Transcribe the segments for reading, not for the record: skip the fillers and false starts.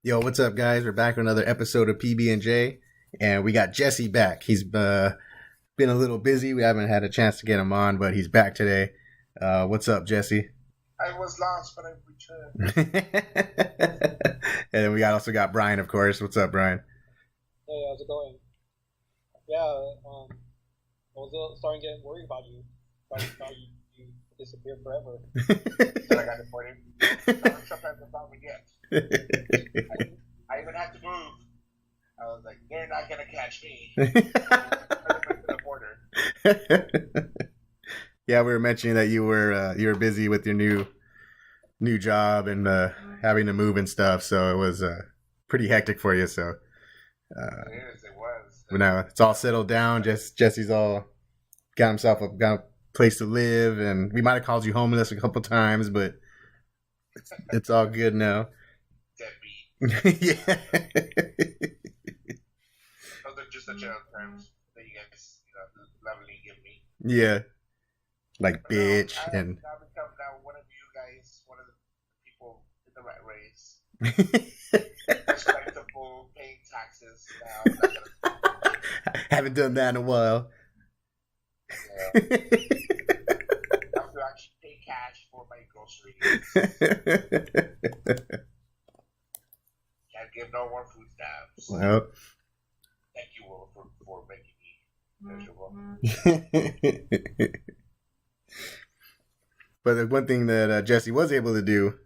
Yo, what's up, guys? We're back with another episode of PB&J, and we got Jesse back. He's been a little busy. We haven't had a chance to get him on, but he's back today. What's up, Jesse? I was lost, but I returned. And then we also got Brian, of course. What's up, Brian? Hey, how's it going? Yeah, I was starting to get worried about you. Thought you disappeared forever. But I got deported. Sometimes I found me yet. I even had to move. I was like, they're not going to catch me. The border. Yeah, we were mentioning that you were busy with your new job and having to move and stuff, so it was pretty hectic for you. So It was. but now it's all settled down. Jesse's all got himself got a place to live, and we might have called you homeless a couple times, but it's all good now. Deadbeat. Yeah. Those are just the general terms that you guys, lovingly give me. Yeah. Like But no, bitch I've and become now one of you guys, one of the people in the right race. Respectable, paying taxes now. I'm not gonna, haven't done that in a while. I have to actually pay cash for my groceries. Can't give no more food stamps. Well, Thank you all for making me miserable. but the one thing that Jesse was able to do,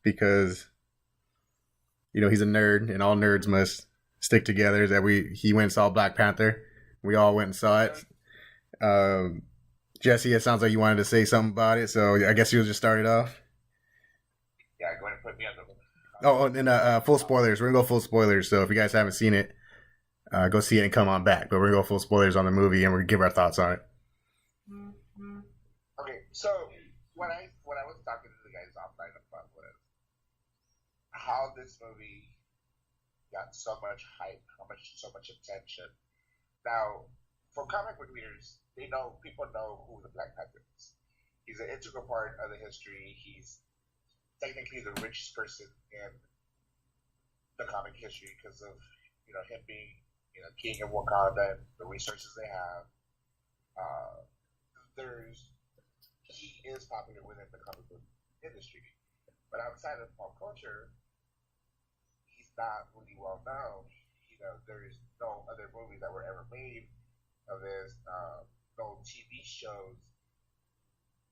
because he's a nerd and all nerds must stick together, is that he went and saw Black Panther. We all went and saw it. Jesse, it sounds like you wanted to say something about it, so I guess you'll just start it off. Yeah, go ahead and put me on the. Oh, and full spoilers. We're gonna go full spoilers. So if you guys haven't seen it, go see it and come on back. But we're gonna go full spoilers on the movie, and we're gonna give our thoughts on it. Okay, so what I was talking to the guys offline about was how this movie got so much hype, so much attention. Now, for comic book readers, people know who the Black Panther is. He's an integral part of the history. He's technically the richest person in the comic history because of him being king of Wakanda and the resources they have. He is popular within the comic book industry, but outside of pop culture, he's not really well known. There is no other movies that were ever made of this. No TV shows.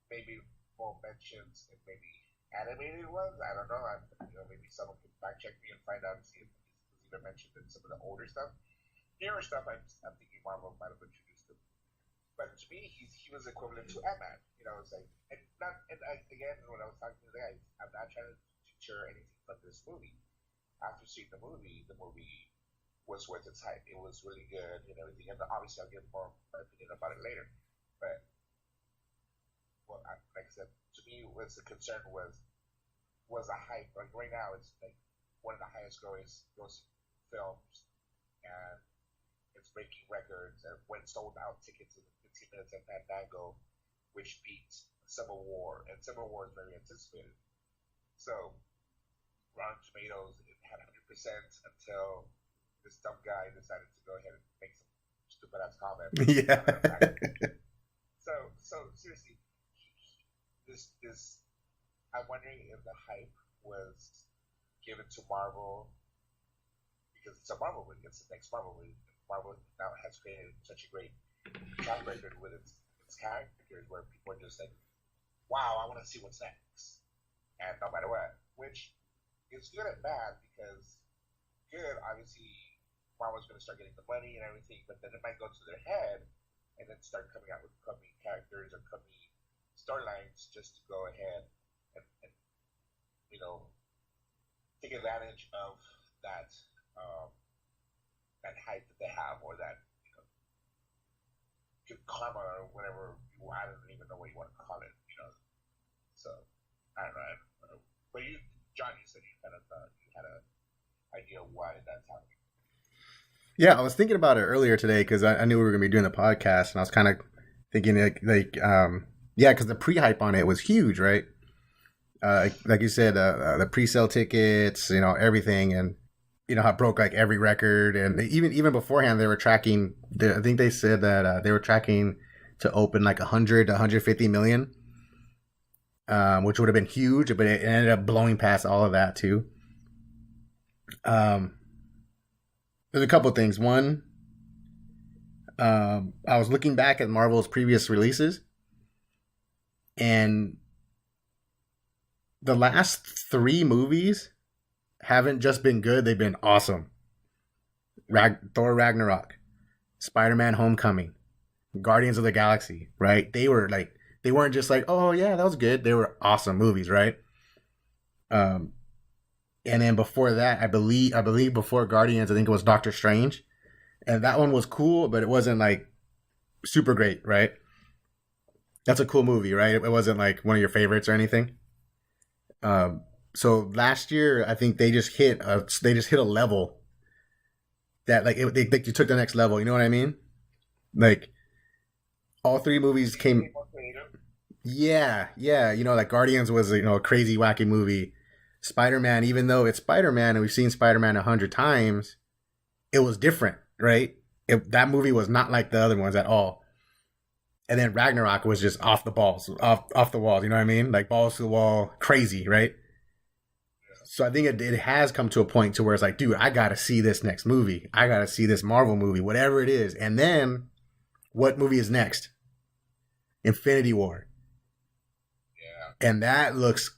Maybe more mentions and maybe animated ones. I don't know. Maybe someone can fact check me and find out and see if he's even mentioned in some of the older stuff. Newer stuff, I'm thinking Marvel might have introduced him. But to me, he was equivalent to Ant-Man. It's like, again, when I was talking to the guys, I'm not trying to deter anything from this movie. After seeing the movie was worth its hype. It was really good and everything. And obviously, I'll give more my opinion about it later. But like I said, to me, what's the concern was a hype. Like right now, it's like one of the highest grossing films, and it's breaking records. And when sold out tickets in 15 minutes at Fandango, which beats Civil War, and Civil War is very anticipated. So, Rotten Tomatoes, it had 100% until this dumb guy decided to go ahead and make some stupid ass comment. Yeah. So seriously, this I'm wondering if the hype was given to Marvel because it's a Marvel movie. It's the next Marvel movie. Marvel now has created such a great track record with its characters, where people are just like, "Wow, I want to see what's next," and no matter what, which is good and bad because good, obviously, Marvel's going to start getting the money and everything, but then it might go to their head and then start coming out with crummy characters or crummy storylines just to go ahead and take advantage of that that hype that they have, or that good karma or whatever I don't even know what you want to call it. So I don't know. But John, you said you kind of thought you had an idea why that's happening. Yeah, I was thinking about it earlier today because I knew we were going to be doing the podcast, and I was kind of thinking because the pre-hype on it was huge, right? Like you said, the pre-sale tickets, everything, and you know, how it broke like every record, and even beforehand they were tracking. I think they said that they were tracking to open like 100 to 150 million, which would have been huge, but it ended up blowing past all of that too. There's a couple of things. One, I was looking back at Marvel's previous releases, and the last 3 movies haven't just been good, they've been awesome. Thor Ragnarok, Spider-Man Homecoming, Guardians of the Galaxy, right? They weren't just like, oh yeah, that was good. They were awesome movies, right? And then before that, I believe before Guardians, I think it was Doctor Strange. And that one was cool, but it wasn't like super great, right? That's a cool movie, right? It wasn't like one of your favorites or anything. So last year, I think they just hit a level that like they took the next level. You know what I mean? Like all 3 movies came. Yeah. You know, like Guardians was, you know, a crazy wacky movie. Spider-Man, even though it's Spider-Man and we've seen Spider-Man 100 times, it was different, right? That movie was not like the other ones at all. And then Ragnarok was just off the walls. You know what I mean? Like balls to the wall, crazy, right? So I think it has come to a point to where it's like, dude, I got to see this next movie. I got to see this Marvel movie, whatever it is. And then what movie is next? Infinity War. Yeah. And that looks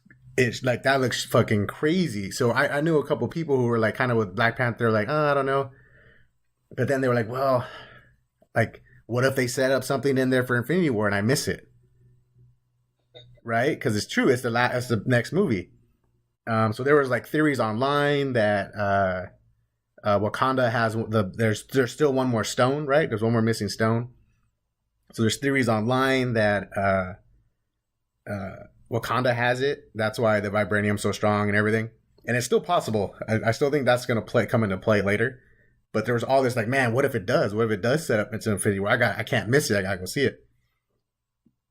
fucking crazy. So I knew a couple people who were like kind of with Black Panther, like, oh, I don't know. But then they were like, well, like, what if they set up something in there for Infinity War and I miss it? Right? Because it's true. It's the next movie. So there was like theories online that Wakanda has there's still one more stone, right? There's one more missing stone. So there's theories online that Wakanda has it. That's why the vibranium's so strong and everything. And it's still possible. I still think that's going to come into play later. But there was all this like, man, what if it does? What if it does set up into Infinity War? I can't miss it. I gotta go see it.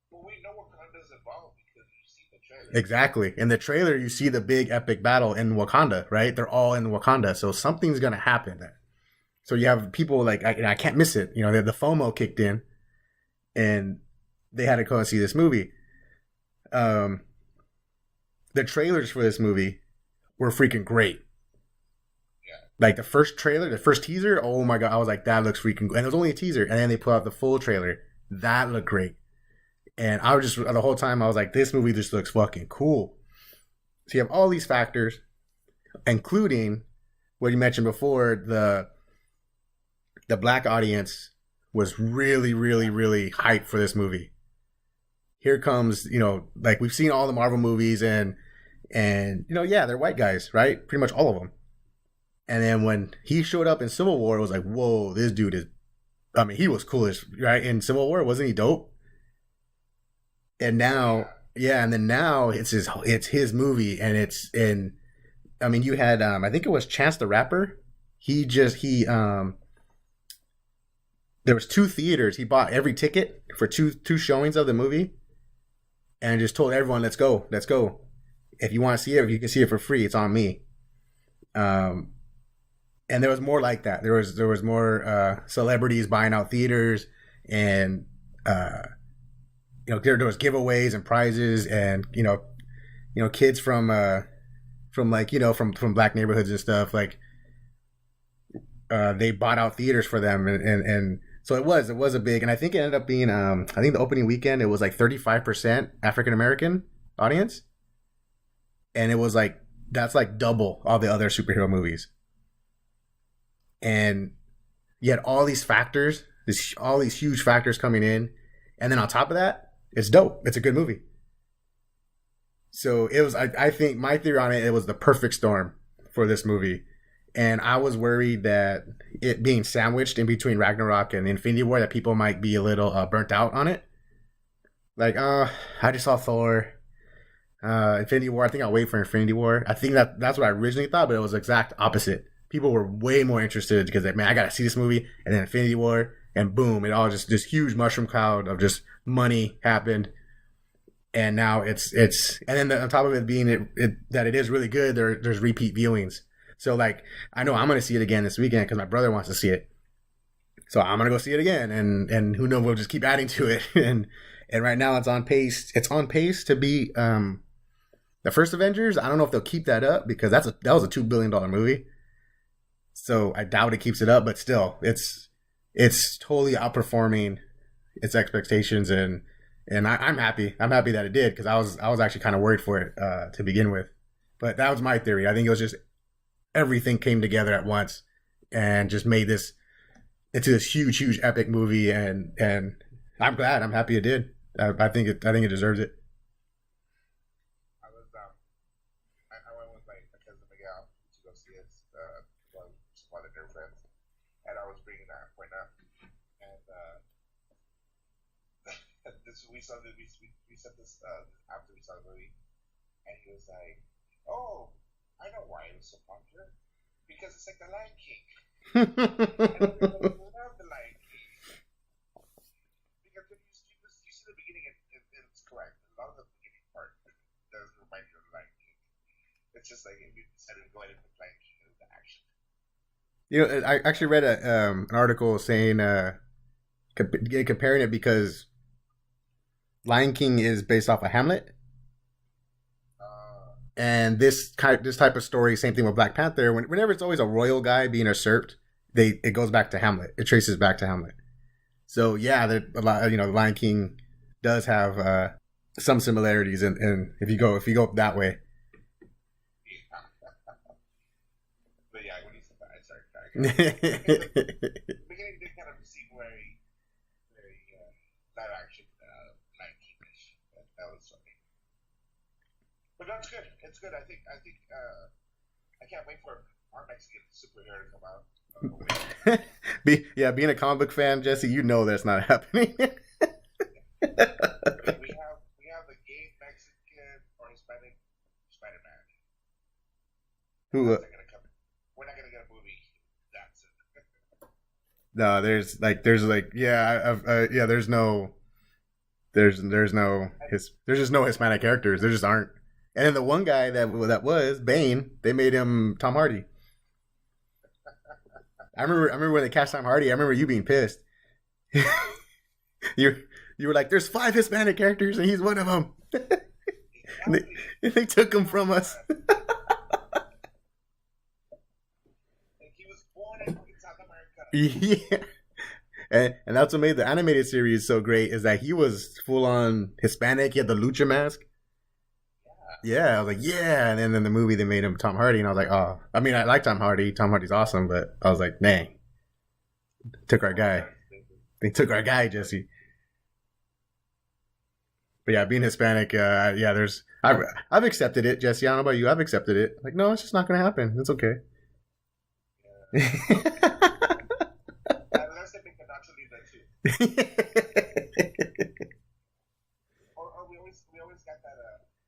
Well, we know Wakanda's involved because you see the trailer. Exactly. In the trailer, you see the big epic battle in Wakanda, right? They're all in Wakanda. So something's going to happen there. So you have people like, I can't miss it. You know, the FOMO kicked in and they had to go and see this movie. The trailers for this movie were freaking great. Yeah. Like the first trailer, the first teaser, oh my God, I was like, that looks freaking good. And it was only a teaser. And then they put out the full trailer. That looked great. And I was just, the whole time, I was like, this movie just looks fucking cool. So you have all these factors, including what you mentioned before, the black audience was really, really, really hyped for this movie. Here comes, you know, like we've seen all the Marvel movies and you know, yeah, they're white guys, right? Pretty much all of them. And then when he showed up in Civil War, it was like, whoa, this dude is, I mean, he was coolish, right? In Civil War, wasn't he dope? And now, yeah, and then now it's his movie, and I mean, you had, I think it was Chance the Rapper. There was 2 theaters. He bought every ticket for two showings of the movie, and just told everyone, let's go. If you want to see it, you can see it for free. It's on me. And there was more like that. There was more celebrities buying out theaters, and you know, there was giveaways and prizes, and you know, kids from like, you know, from black neighborhoods and stuff, like they bought out theaters for them, and so it was a big, and I think it ended up being I think the opening weekend it was like 35% African American audience, and it was like that's like double all the other superhero movies, and you had all these factors, all these huge factors coming in, and then on top of that, it's dope. It's a good movie. So it was, I think my theory on it was the perfect storm for this movie. And I was worried that it being sandwiched in between Ragnarok and Infinity War, that people might be a little burnt out on it. Like, I just saw Thor, Infinity War. I think I'll wait for Infinity War. I think that's what I originally thought, but it was the exact opposite. People were way more interested because, like, man, I got to see this movie. And then Infinity War, and boom, it all just this huge mushroom cloud of just money happened. And now it's and then on top of it being that it is really good, there's repeat viewings. So like, I know I'm gonna see it again this weekend because my brother wants to see it. So I'm gonna go see it again, and who knows? We'll just keep adding to it, and right now it's on pace. It's on pace to be the first Avengers. I don't know if they'll keep that up because that was a $2 billion movie. So I doubt it keeps it up, but still, it's totally outperforming its expectations, and I'm happy. I'm happy that it did because I was actually kind of worried for it to begin with. But that was my theory. I think it was just everything came together at once and just made this into this huge epic movie, and I'm glad. I'm happy it did. I think it deserves it. I went with my cousin Miguel to go see it. Some other dear friends, and I was bringing that point up. And we saw this after we saw the movie, and he was like, "Oh, I know why it was so popular, because it's like the Lion King." And I love the Lion King because if you see the beginning, it's correct. A lot of the beginning part does remind you of the Lion King. It's just like if you decided to go ahead and put Lion King into action. You know, I actually read an article saying comparing it because Lion King is based off of Hamlet. And this type of story, same thing with Black Panther. Whenever it's always a royal guy being usurped, it goes back to Hamlet. It traces back to Hamlet. So yeah, the Lion King does have some similarities, and if you go that way. But yeah, when you said that, I started crying. The beginning did kind of seem very live action Lion King-ish. That was funny. But that's good. It's good. I think I can't wait for our Mexican superhero to come out. Being a comic book fan, Jesse, you know that's not happening. We have the gay Mexican or Hispanic Spider-Man. Who? We're not gonna get a movie. That's it. No, there's just no Hispanic characters. There just aren't. And then the one guy that was Bane, they made him Tom Hardy. I remember when they cast Tom Hardy. I remember you being pissed. you were like, "There's 5 Hispanic characters, and he's one of them." And they took him from us. He was born in South America. Yeah. And that's what made the animated series so great is that he was full on Hispanic. He had the lucha mask. Yeah, I was like, yeah. And then in the movie, they made him Tom Hardy. And I was like, oh. I mean, I like Tom Hardy. Tom Hardy's awesome. But I was like, dang. Took our guy. They took our guy, Jesse. But yeah, being Hispanic, I've accepted it, Jesse. I don't know about you. I've accepted it. Like, no, it's just not going to happen. It's okay. Yeah. Unless they make an actually that too. Or we always got that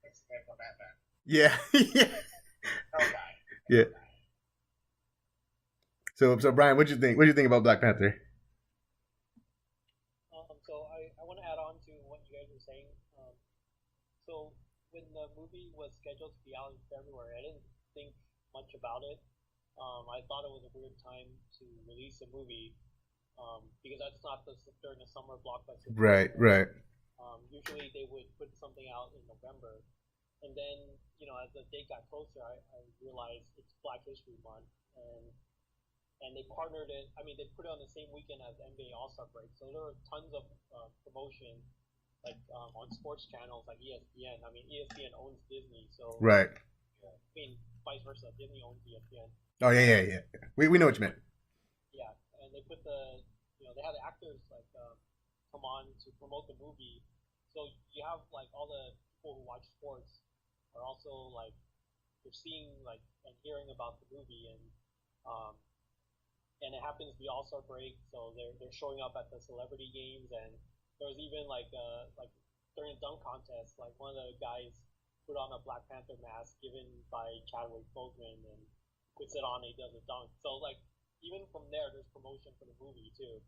Mexican from Batman. Yeah. Yeah. Oh, guy. Yeah. So Brian, what do you think? What do you think about Black Panther? So I want to add on to what you guys were saying. So when the movie was scheduled to be out in February, I didn't think much about it. I thought it was a weird time to release a movie because that's not during the summer blockbuster. Right. Usually they would put something out in November, and then as the date got closer, I realized it's Black History Month, and they partnered it. I mean, they put it on the same weekend as NBA All-Star break, so there were tons of promotion, like on sports channels like ESPN. I mean, ESPN owns Disney, so Right. I mean, vice versa. Disney owns ESPN. Oh yeah. We know what you meant. Yeah, and they put they had the actors like come on to promote the movie. So you have like all the people who watch sports are also like they're seeing like and hearing about the movie, and it happens to be All-Star break, so they're showing up at the celebrity games, and there was even like during a dunk contest, like one of the guys put on a Black Panther mask given by Chadwick Boseman and puts it on and he does a dunk. So like even from there's promotion for the movie too.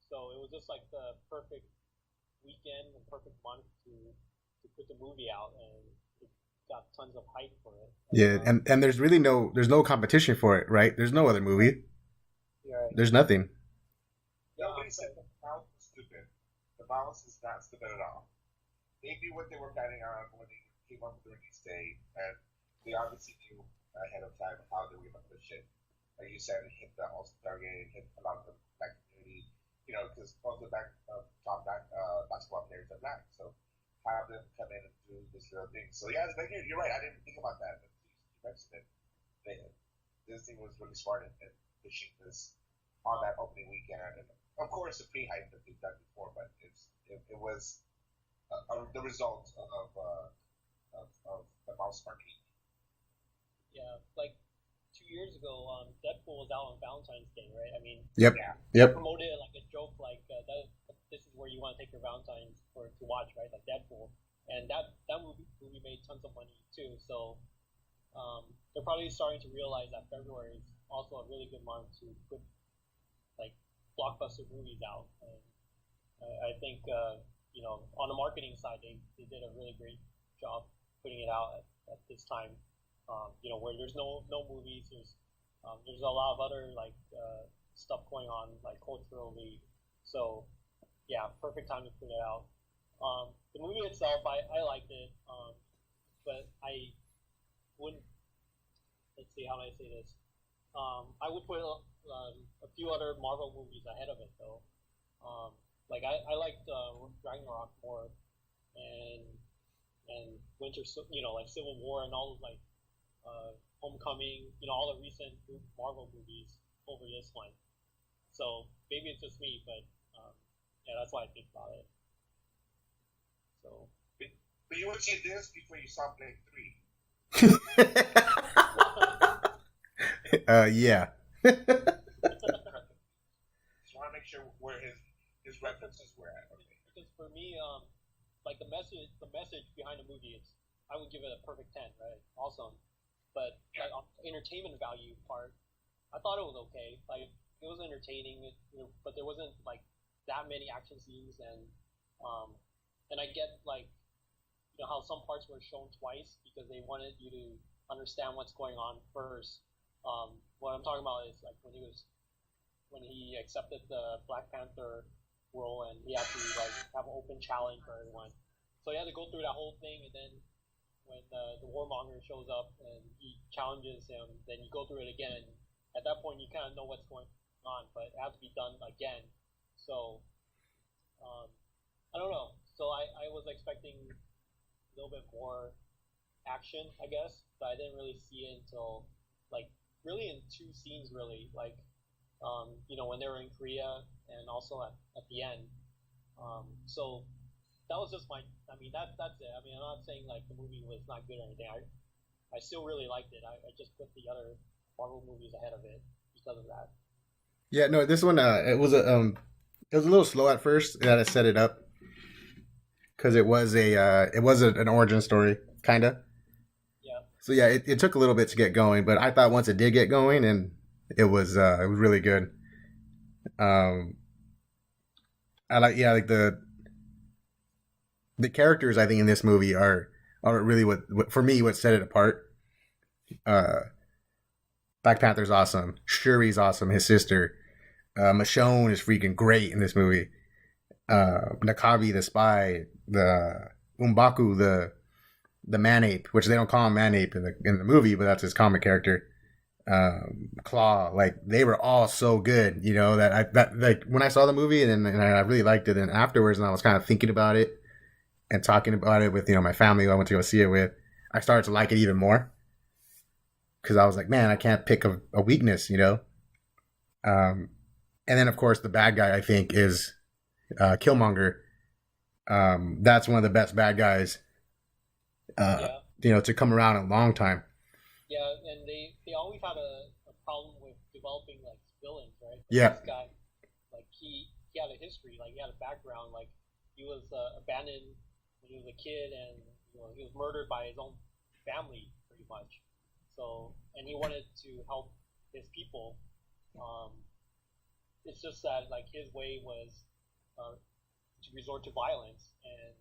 So it was just like the perfect weekend and perfect month to put the movie out, and it got tons of hype for it. Yeah, and there's really there's no competition for it, right? There's no other movie. Right. There's nothing. Nobody said the mouse was stupid. The mouse is not stupid at all. They knew what they were planning on when they came up with the release date, and they obviously knew ahead of time how they were going to push it. Like you said, it hit the All-Star game, hit a lot of the black community, because most of the top basketball players are black. So have them come in and do this little thing. So yeah, you're right. I didn't think about that. But you mentioned it. Disney was really smart in pushing this on that opening weekend, and of course the pre-hype that they've done before, but it was the result of the mouse marketing. Yeah, like 2 years ago, Deadpool was out on Valentine's Day, right? I mean, Yep. Yeah. Yep. promoted it like a joke, like this is where you want to take your Valentine's to watch, right? Like Deadpool, and that movie made tons of money too. So they're probably starting to realize that February is also a really good month to put like blockbuster movies out. And I think on the marketing side, they did a really great job putting it out at this time. Where there's no movies, there's a lot of other like stuff going on like culturally. So yeah, perfect time to put it out. The movie itself, I liked it, but I wouldn't. Let's see, how do I say this? I would put a few other Marvel movies ahead of it though. Like I liked Ragnarok more, and Winter, like Civil War and all those like. Homecoming, all the recent Marvel movies over this one. So maybe it's just me, but yeah, that's what I think about it. So, but you would see this before you saw Blade 3. Yeah. Just want to make sure where his references were at. Okay. Because for me, like the message behind the movie is, I would give it a perfect 10, right? Awesome. But like on the entertainment value part, I thought it was okay. Like it was entertaining, but there wasn't like that many action scenes, and I get like how some parts were shown twice because they wanted you to understand what's going on first. What I'm talking about is like when he accepted the Black Panther role and he had to like have an open challenge for everyone. So he had to go through that whole thing, and then when the warmonger shows up and he challenges him, then you go through it again. At that point, you kind of know what's going on, but it has to be done again. So, I don't know. So I was expecting a little bit more action, I guess, but I didn't really see it until, like, really in two scenes, really. Like, when they were in Korea and also at the end. So that was just that's it. I mean, I'm not saying like the movie was not good or anything. I still really liked it. I just put the other Marvel movies ahead of it because of that. Yeah, no, this one it was a little slow at first that it set it up because it was an origin story kind of. Yeah. So yeah, it took a little bit to get going, but I thought once it did get going, and it was really good. I like the characters I think in this movie are really what for me what set it apart. Black Panther's awesome. Shuri's awesome. His sister, Michonne is freaking great in this movie. Nakabi the spy, the Umbaku the man-ape, which they don't call him man-ape in the movie, but that's his comic character. Claw, like they were all so good, that like when I saw the movie and I really liked it, and afterwards, and I was kind of thinking about it and talking about it with my family who I went to go see it with, I started to like it even more because I was like, man, I can't pick a weakness, and then of course the bad guy I think is Killmonger. That's one of the best bad guys to come around in a long time. Yeah, and they always had a problem with developing like villains, right? Like, yeah. This guy, like he had a history, like he had a background, like he was abandoned when he was a kid, and he was murdered by his own family, pretty much. So, and he wanted to help his people. It's just that like his way was to resort to violence, and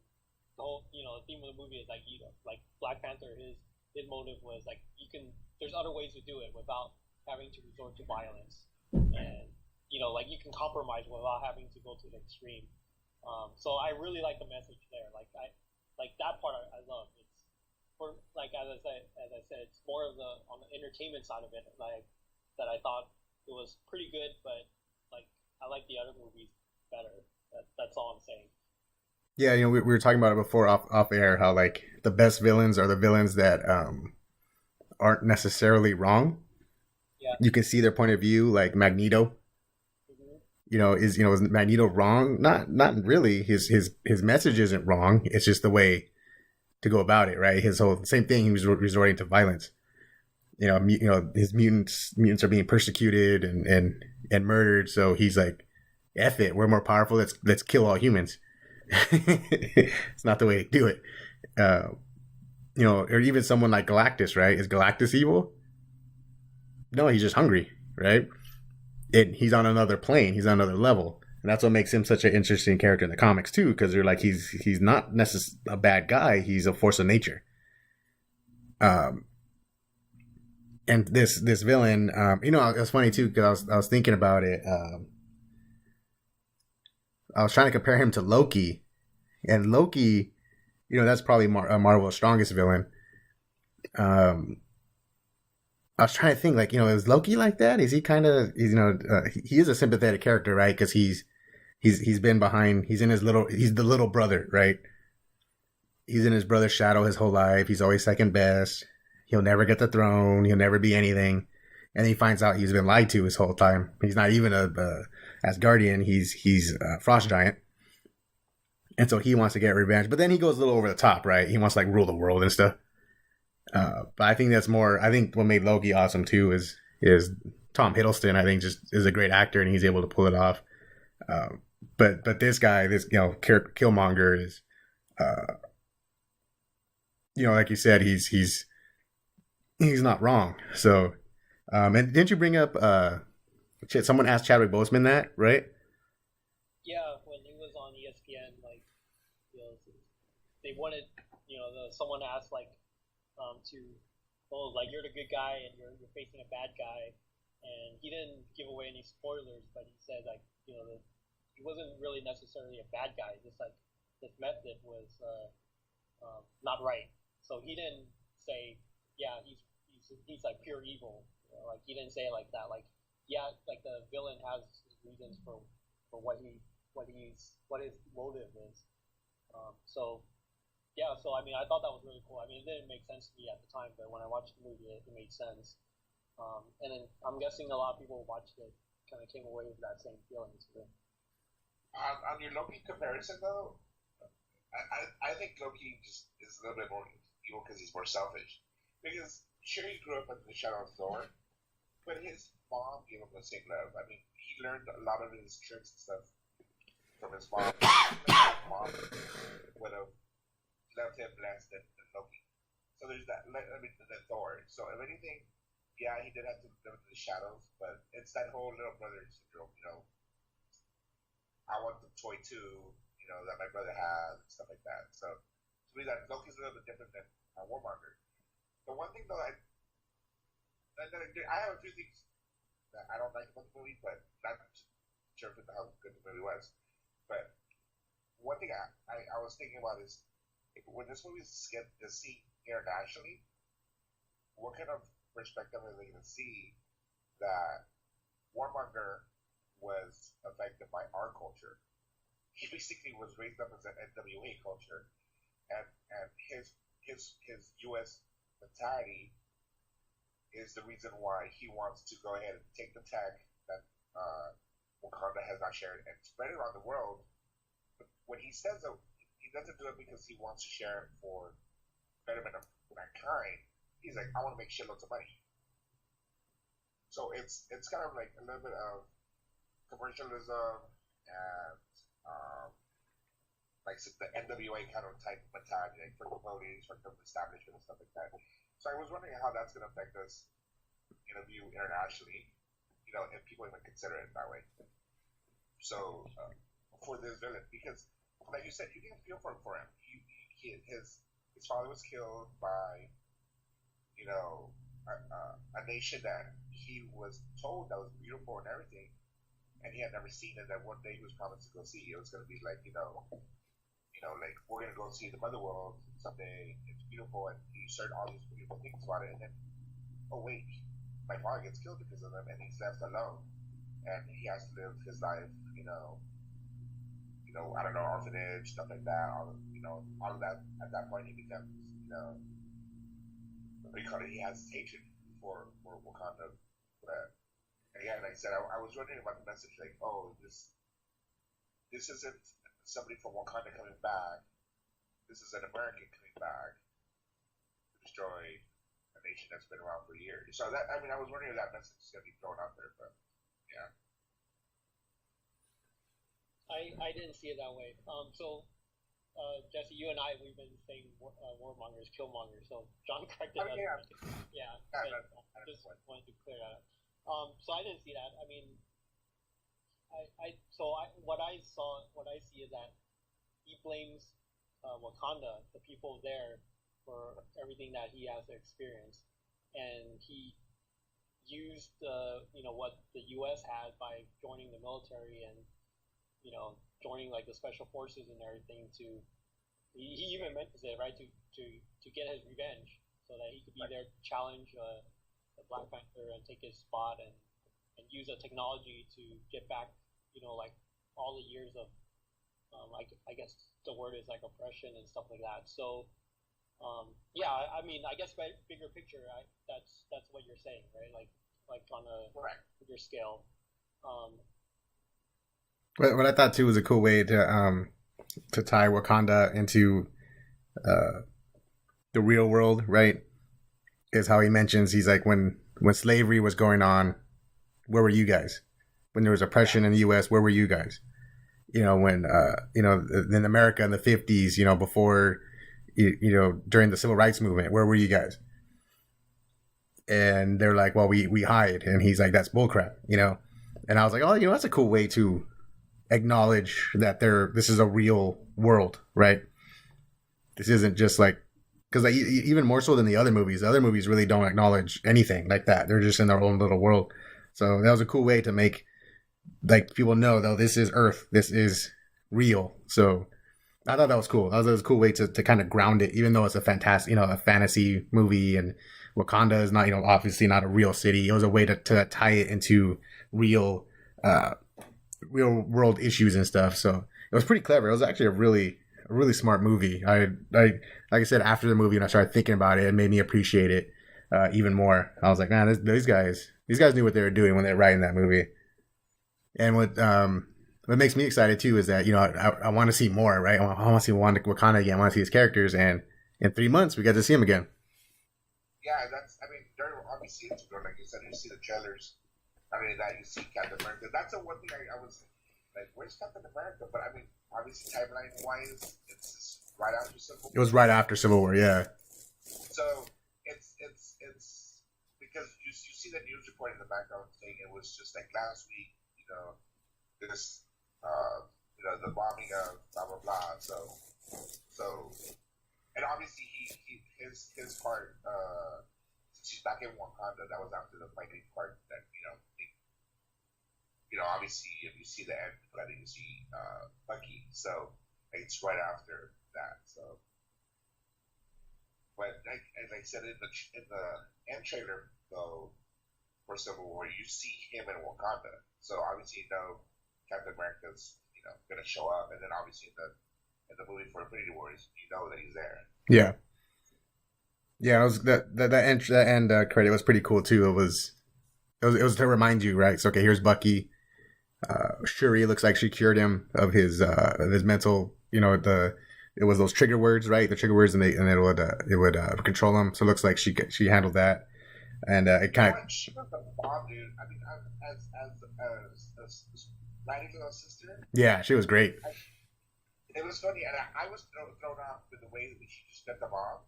the whole, the theme of the movie is like, like Black Panther, his motive was like, there's other ways to do it without having to resort to violence, and like you can compromise without having to go to the extreme. So I really like the message there. Like that part I love. It's for like as I said, it's more of on the entertainment side of it. Like that I thought it was pretty good, but like I like the other movies better. That's all I'm saying. Yeah, we were talking about it before off air, how like the best villains are the villains that aren't necessarily wrong. Yeah. You can see their point of view, like Magneto. Mm-hmm. Is Magneto wrong? Not really. His message isn't wrong. It's just the way to go about it, right? His whole same thing. He was resorting to violence. His mutants are being persecuted and murdered. So he's like, "F it, we're more powerful. Let's kill all humans." It's not the way to do it. Or even someone like Galactus, right? Is Galactus evil? No, he's just hungry, right? And he's on another plane. He's on another level. And that's what makes him such an interesting character in the comics too, because they're like, he's not necessarily a bad guy. He's a force of nature. And this villain, it was funny too, because I was thinking about it. I was trying to compare him to Loki, and Loki, that's probably Marvel's strongest villain. I was trying to think, like, is Loki like that? Is he kind of, he is a sympathetic character, right? Because he's been behind, he's the little brother, right? He's in his brother's shadow his whole life. He's always second best. He'll never get the throne. He'll never be anything. And he finds out he's been lied to his whole time. He's not even a Asgardian. He's a frost giant. And so he wants to get revenge. But then he goes a little over the top, right? He wants to like rule the world and stuff. But I think I think what made Loki awesome too is Tom Hiddleston, I think, just is a great actor and he's able to pull it off. But this guy, Killmonger is, like you said, he's not wrong. So, and didn't you bring up, someone asked Chadwick Boseman that, right? Yeah, when he was on ESPN, like, they wanted, someone asked, like, like, you're the good guy and you're facing a bad guy, and he didn't give away any spoilers, but he said, like, that he wasn't really necessarily a bad guy, just like his method was not right. So he didn't say, yeah, he's like pure evil. Like he didn't say it like that. Like, yeah, like the villain has his reasons for what his motive is. So I mean, I thought that was really cool. I mean, it didn't make sense to me at the time, but when I watched the movie, it made sense. And then I'm guessing a lot of people who watched it kind of came away with that same feeling too. On your Loki comparison, though, I think Loki just is a little bit more evil because he's more selfish. Because sure, he grew up under the shadow of Thor, but his mom gave him the same love. I mean, he learned a lot of his tricks and stuff from his mom. His mom would have loved him less than Loki. So there's that. I mean, than Thor. So if anything, yeah, he did have to live in the shadows, but it's that whole little brother syndrome. I want the toy too, that my brother has and stuff like that. So to me, that Loki's a little bit different than Warmonger. The one thing though, I have a few things that I don't like about the movie, but not sure how good the movie was. But one thing I was thinking about is when this movie is seen internationally, what kind of perspective are they going to see that Warmonger was affected by our culture? He basically was raised up as an NWA culture, and his U.S. mentality is the reason why he wants to go ahead and take the tech that Wakanda has not shared and spread it around the world. But when he says that, he doesn't do it because he wants to share it for betterment of mankind. He's like, I want to make shitloads of money. So it's kind of like a little bit of commercialism and like the NWA kind of type mentality, like for the police, for the establishment and stuff like that. So I was wondering how that's going to affect us in a view internationally, if people even consider it that way. So for this villain, because like you said, you can feel for him. his father was killed by, you know, a nation that he was told that was beautiful and everything, and he had never seen it. That one day he was promised to go see. It was going to be like, like we're going to go see the mother world someday. It's beautiful, and he shared all these beautiful things about it. And then, oh wait, my father gets killed because of them, and he's left alone, and he has to live his life, I don't know, orphanage, stuff like that. All of that. At that point, he becomes, what do you call it? He has hatred for Wakanda. But again, like I said, I was wondering about the message, like, oh, this isn't somebody from Wakanda coming back. This is an American coming back to destroy a nation that's been around for years. So that, I was wondering if that message is going to be thrown out there, but yeah. I didn't see it that way. Jesse, you and I, we've been saying warmongers, killmongers. So John corrected us. Yeah. I just wanted to clear that up. So I didn't see that. What I see is that he blames Wakanda, the people there, for everything that he has experienced, and he used what the U.S. had by joining the military and joining like the special forces and everything he even mentions it, right, to get his revenge so that he could be there to challenge the Black Panther and take his spot and use the technology to get back, like all the years of I guess the word is like oppression and stuff like that. So I guess bigger picture, that's what you're saying, right? Like on a bigger scale. What I thought too was a cool way to tie Wakanda into the real world, right? Is how he mentions, he's like, when slavery was going on, where were you guys? When there was oppression in the U.S., where were you guys? When in America in the 50s, before during the civil rights movement, where were you guys? And they're like, well, we hide, and he's like, that's bullcrap, And I was like, oh, that's a cool way to acknowledge that this is a real world, right? This isn't just like, because even more so than the other movies really don't acknowledge anything like that. They're just in their own little world. So that was a cool way to make like people know, though, this is Earth, this is real. So I thought that was cool. That was a cool way to kind of ground it, even though it's a fantastic, a fantasy movie, and Wakanda is not, obviously not a real city. It was a way to tie it into real world issues and stuff. So it was pretty clever. It was actually a really smart movie. I like I said, after the movie, when I started thinking about it, it made me appreciate it even more. I was like, man, these guys knew what they were doing when they were writing that movie. And what makes me excited too is that I want to see more, right? I want to see Wakanda again. I want to see his characters, and in 3 months we got to see him again. Yeah, they're obviously into it. Like you said, you see the trailers. That you see Captain America. That's the one thing I was like, where's Captain America? But obviously timeline-wise, it's right after Civil War. It was right after Civil War, yeah. So it's because you see the news report in the background saying it was just like last week, this, the bombing of blah blah blah. So, and obviously his part. She's back in Wakanda. That was after the fighting part that obviously if you see the end credit, you see Bucky. So it's right after that. So, but like I said in the end trailer though for Civil War, you see him in Wakanda. So obviously Captain America's gonna show up, and then obviously in the movie for Infinity Wars, that he's there. Yeah. Yeah, it was that end credit was pretty cool too. It was to remind you, right? So okay, here's Bucky. Shuri looks like she cured him of his mental. It was those trigger words, right? The trigger words, and it would control him. So it looks like she handled that, and it kind of. She was a bomb, dude. As Maddie's little sister. Yeah, she was great. It was funny, and I was thrown off with the way that she just got them off.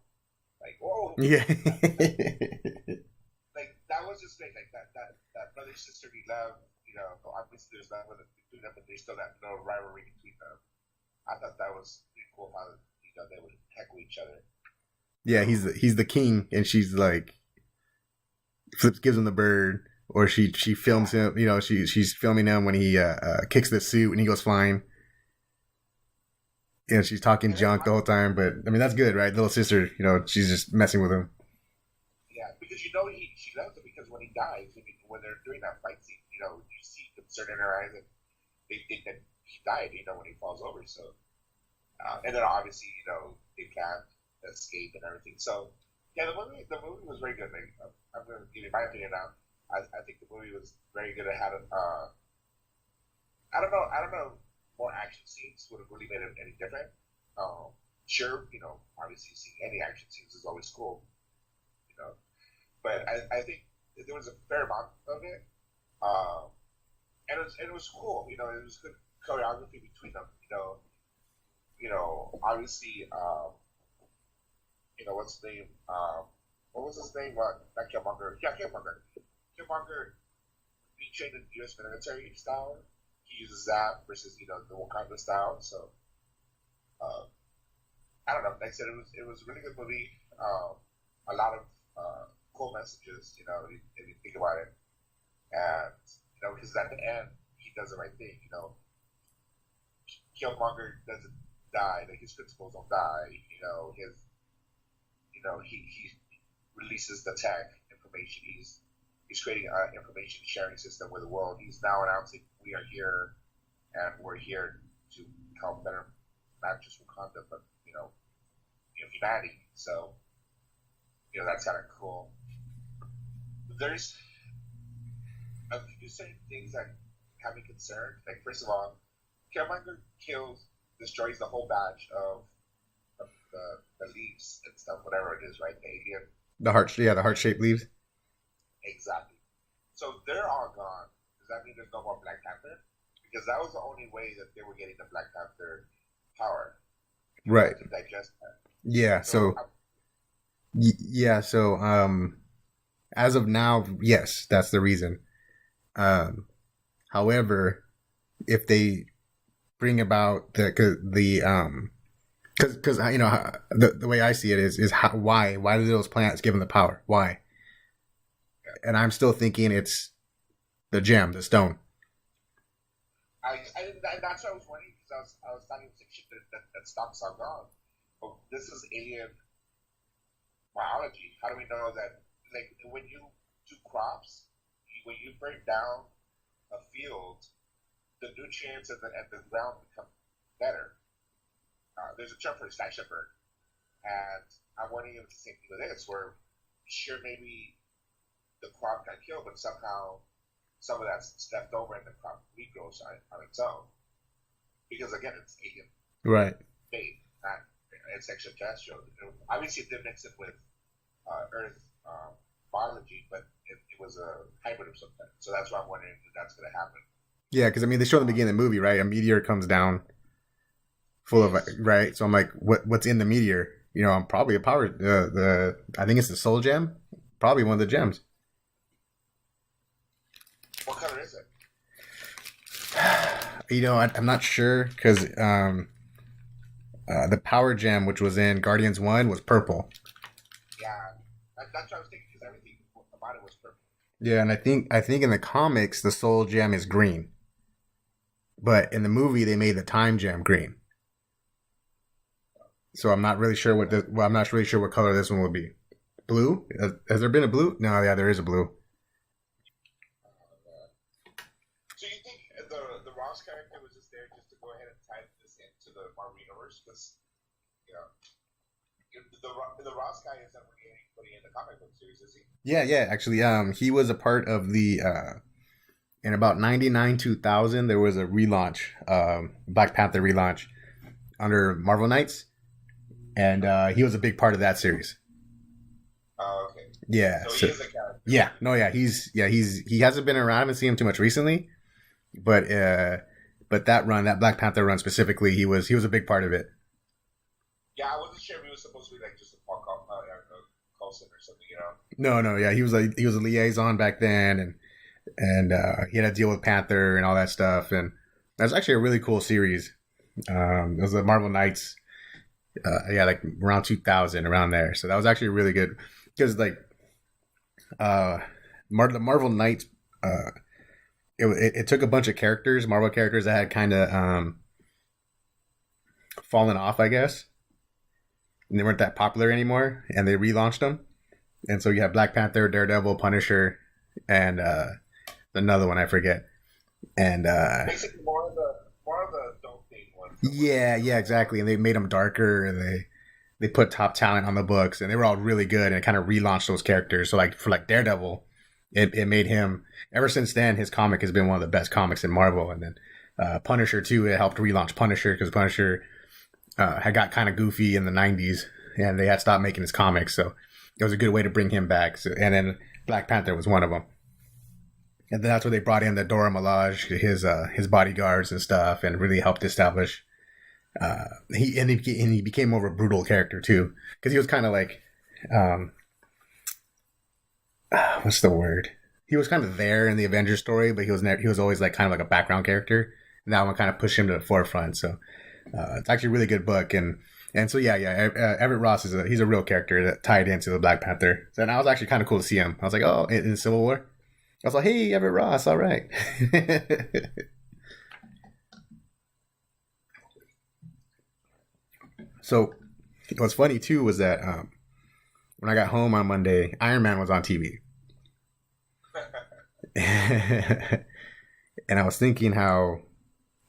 Like, whoa. Yeah. Like, that was just great. Like, that brother sisterly love, obviously there's love between them, but there's still that little rivalry between them. I thought that was pretty cool how, they would heckle each other. Yeah, he's the king, and she's like gives him the bird, or she films him. She's filming him when he kicks the suit and he goes flying. And she's talking junk the whole time, but I mean that's good, right? Little sister, she's just messing with him. Yeah, because she loves him because when he dies, when they're doing that fight scene, you see concern in her eyes, and they think that he died, when he falls over. So, and then obviously, they can't escape and everything. So, yeah, the movie was very good. Like, I'm going to give you my opinion now. I think the movie was very good. It had I don't know. More action scenes would have really made it any different. Sure, obviously seeing any action scenes is always cool, but I think there was a fair amount of it, and it was cool. It was good choreography between them. Obviously, what's his name? What was his name? Not Killmonger. Yeah, Killmonger. Killmonger being trained in U.S. military style. He uses that versus the Wakanda style. So I don't know. Like I said, it was a really good movie. A lot of cool messages. If you think about it, and because at the end he does the right thing. Killmonger doesn't die. Like his principles don't die. He releases the tech information. He's creating an information sharing system with the world. He's now announcing we are here, and we're here to help better, not just Wakanda, but humanity. So, that's kind of cool. There's a few certain things that have me concerned. Like, first of all, Killmonger destroys the whole batch of the leaves and stuff, whatever it is, right? The alien. The heart-shaped leaves. Exactly. So they're all gone. Does that mean there's no more Black Panther? Because that was the only way that they were getting the Black Panther power. Right. To digest that. Yeah. So as of now, yes, that's the reason. However, if they bring about because the way I see it is why do those planets give them the power? Why? And I'm still thinking it's the gem, the stone. That's what I was wondering, because I was talking some shit that stocks are gone. But this is alien biology. How do we know that? Like, when you do crops, when you break down a field, the nutrients and the ground become better. There's a term for it, slash burn. And I'm wondering if it's the same thing with this, where sure, maybe the crop got killed, but somehow some of that's left over and the crop regrows on its own. Because again, it's alien. Right. Faith, not it's extraterrestrial. Obviously, it did mix it with Earth biology, but it was a hybrid of some kind. So that's why I'm wondering if that's going to happen. Yeah, because they show in the beginning of the movie, right? A meteor comes down full of, right? So I'm like, what's in the meteor? Probably a power. I think it's the soul gem. Probably one of the gems. What color is it? I'm not sure because the power gem, which was in Guardians 1, was purple. Yeah, that's what I was thinking, because everything about it was purple. Yeah, and I think in the comics the soul gem is green, but in the movie they made the time gem green. So I'm not really sure I'm not really sure what color this one would be. Blue? Has there been a blue? No, yeah, there is a blue. So you think the Ross character was just there just to go ahead and tie this into the Marvel universe? Because the Ross guy isn't really anybody in the comic book series, is he? Yeah. Actually, he was a part of the in about 99 2000 there was a relaunch, Black Panther relaunch under Marvel Knights, and he was a big part of that series. Oh, okay. Yeah. So he is a character. Yeah. No. Yeah. He hasn't been around. I haven't seen him too much recently, but that Black Panther run specifically, he was a big part of it. Yeah, I wasn't sure if he was supposed to be like just a Coulson or something, No. Yeah, he was a liaison back then, and he had to deal with Panther and all that stuff, and that's actually a really cool series. It was the Marvel Knights, Yeah, like around 2000, around there. So that was actually really good because like the Marvel Knights, it took a bunch of characters, Marvel characters that had kind of fallen off, I guess, and they weren't that popular anymore, and they relaunched them. And so you have Black Panther, Daredevil, Punisher, and another one I forget. And basically more of the don't think ones. yeah, exactly. And they made them darker, and they put top talent on the books, and they were all really good, and it kind of relaunched those characters. So like for like Daredevil, it made him. Ever since then, his comic has been one of the best comics in Marvel. And then Punisher too, it helped relaunch Punisher because Punisher had got kind of goofy in the 90s, and they had stopped making his comics. So it was a good way to bring him back. So, and then Black Panther was one of them. And then that's where they brought in the Dora Milaje, his bodyguards and stuff, and really helped establish. He became more of a brutal character too, because he was kind of like, what's the word? He was kind of there in the Avengers story, but he was always like kind of like a background character. And that one kind of pushed him to the forefront. So it's actually a really good book, and so yeah, Everett Ross he's a real character that tied into the Black Panther. So, and I was actually kind of cool to see him. I was like, oh, in Civil War. I was like, hey, Everett Ross, all right. So what's funny too was that when I got home on Monday, Iron Man was on TV. And I was thinking how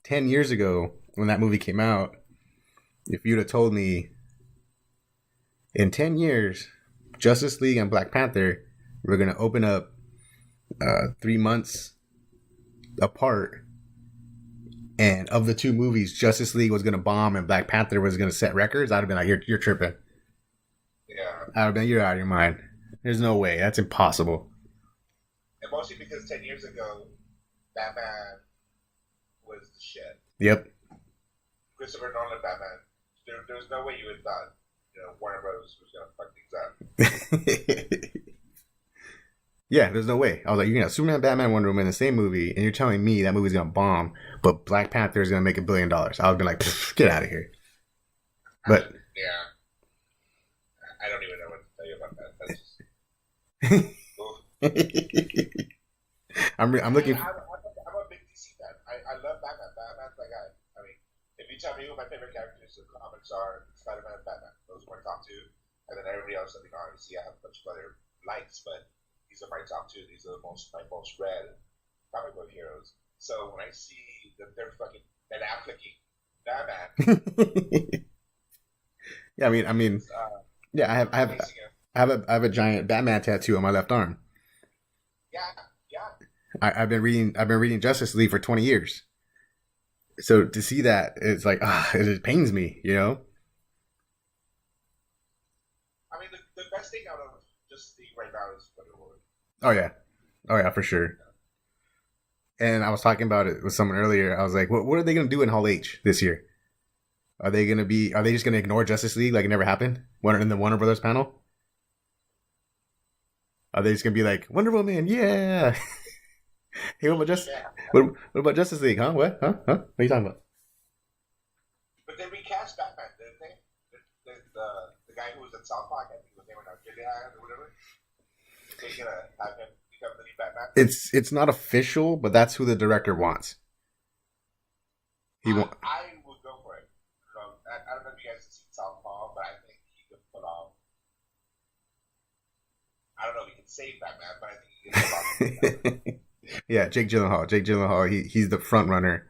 10 years ago when that movie came out, if you'd have told me in 10 years, Justice League and Black Panther were going to open up 3 months apart, and of the two movies, Justice League was going to bomb and Black Panther was going to set records, I'd have been like, you're tripping. Yeah. I'd have been, you're out of your mind. There's no way. That's impossible. And mostly because 10 years ago, Batman was the shit. Yep. Christopher Nolan Batman. There was no way you would have thought, Warner Bros. Was going to fuck things up. Yeah, there's no way. I was like, you're going to have Superman, Batman, Wonder Woman in the same movie, and you're telling me that movie's going to bomb, but Black Panther is going to make $1 billion. I would have been like, get out of here. But yeah. I don't even know what to tell you about that. That's just... I'm looking. I'm a big DC fan. I love Batman. Batman's my guy. I mean, if you tell me who my favorite characters in comics are, Spider-Man and Batman. Those are my top two. And then everybody else, obviously I have a bunch of other likes, but these are my top two. These are my most read comic book heroes. So when I see that they're fucking Ben Affleck-ing Batman, yeah, I mean, yeah, I have a giant Batman tattoo on my left arm. Yeah. I've been reading Justice League for 20 years. So to see that, it's like, it pains me, I mean, the best thing out of Justice League right now is Wonder Woman. Oh yeah, for sure. And I was talking about it with someone earlier. I was like, what are they going to do in Hall H this year? Are they just going to ignore Justice League like it never happened? In the Warner Brothers panel? Are they just going to be like, Wonder Woman, yeah! Hey, what about Justice League, huh? What? Huh? What are you talking about? But they recast Batman, didn't they? The guy who was in South Park, I think he was named Gideon or whatever. They're going to have him become the new Batman. It's not official, but that's who the director wants. I would go for it. I don't know if you guys have seen South Park, but I think he could pull off. I don't know if he can save Batman, but I think he can pull off Batman. Yeah, Jake Gyllenhaal. He's the front runner.